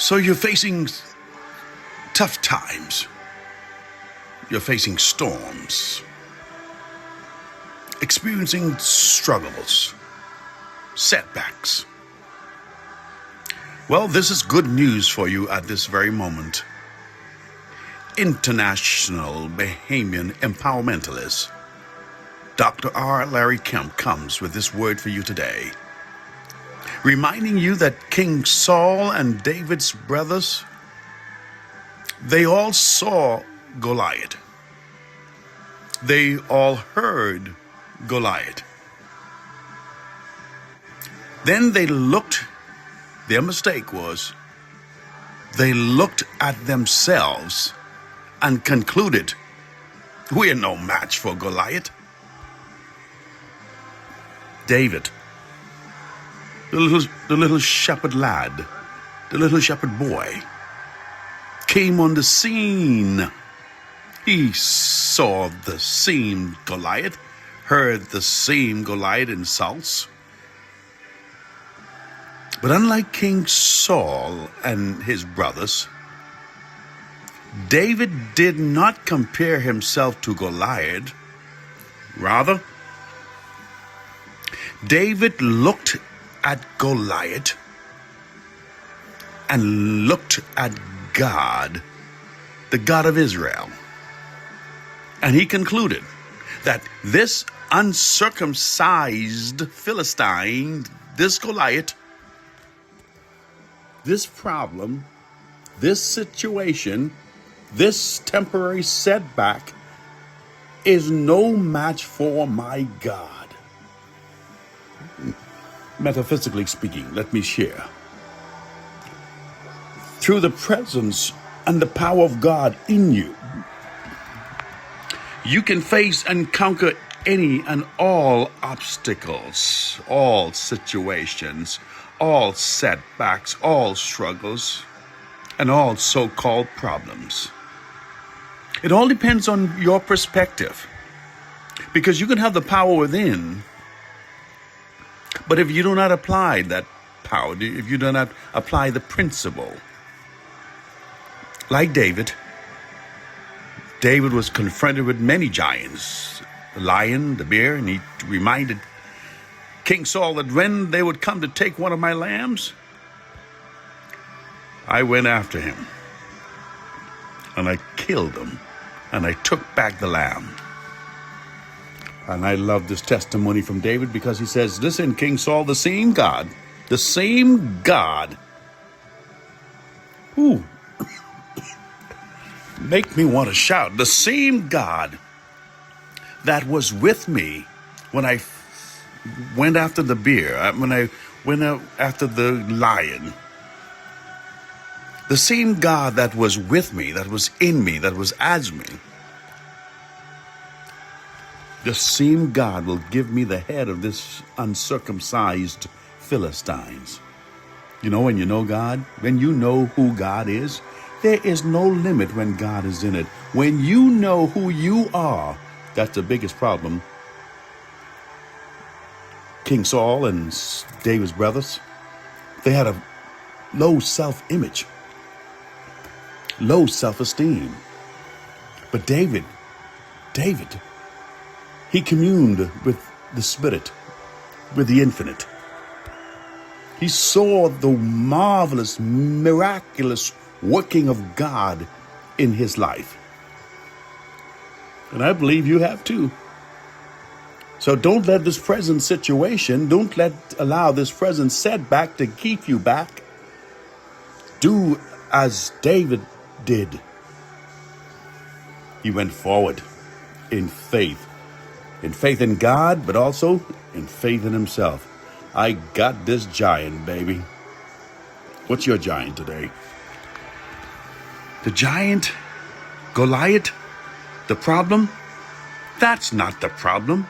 So you're facing tough times. You're facing storms, experiencing struggles, setbacks. Well, this is good news for you at this very moment. International Bahamian Empowermentalist Dr. RLKemp comes with this word for you today, reminding you that King Saul and David's brothers, they all saw Goliath. They all heard Goliath. Then they looked, their mistake was, they looked at themselves and concluded, we're no match for Goliath. David, the little shepherd lad, the little shepherd boy, came on the scene. He saw the same Goliath, heard the same Goliath insults. But unlike King Saul and his brothers, David did not compare himself to Goliath. Rather, David looked at Goliath and looked at God, the God of Israel. And he concluded that this uncircumcised Philistine, this Goliath, this problem, this situation, this temporary setback is no match for my God. Metaphysically speaking, let me share. Through the presence and the power of God in you, you can face and conquer any and all obstacles, all situations, all setbacks, all struggles, and all so-called problems. It all depends on your perspective, because you can have the power within, but if you do not apply that power, if you do not apply the principle, like David was confronted with many giants, the lion, the bear, and he reminded King Saul that when they would come to take one of my lambs, I went after him and I killed him and I took back the lamb. And I love this testimony from David because he says, listen, King Saul, the same God, ooh, make me want to shout, the same God that was with me when I went after the bear, when I went after the lion, the same God that was with me, that was in me, that was as me, the same God will give me the head of this uncircumcised Philistines. You know, when you know God, when you know who God is, there is no limit when God is in it. When you know who you are, that's the biggest problem. King Saul and David's brothers, they had a low self-image, low self-esteem. But David, he communed with the Spirit, with the infinite. He saw the marvelous, miraculous working of God in his life. And I believe you have too. So don't let this present situation, allow this present setback to keep you back. Do as David did. He went forward in faith in God, but also in faith in himself. I got this giant, baby. What's your giant today? The giant, Goliath, the problem? That's not the problem.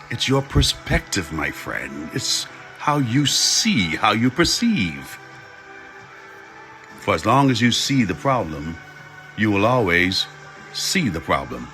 It's your perspective, my friend. It's how you see, how you perceive. For as long as you see the problem, you will always see the problem.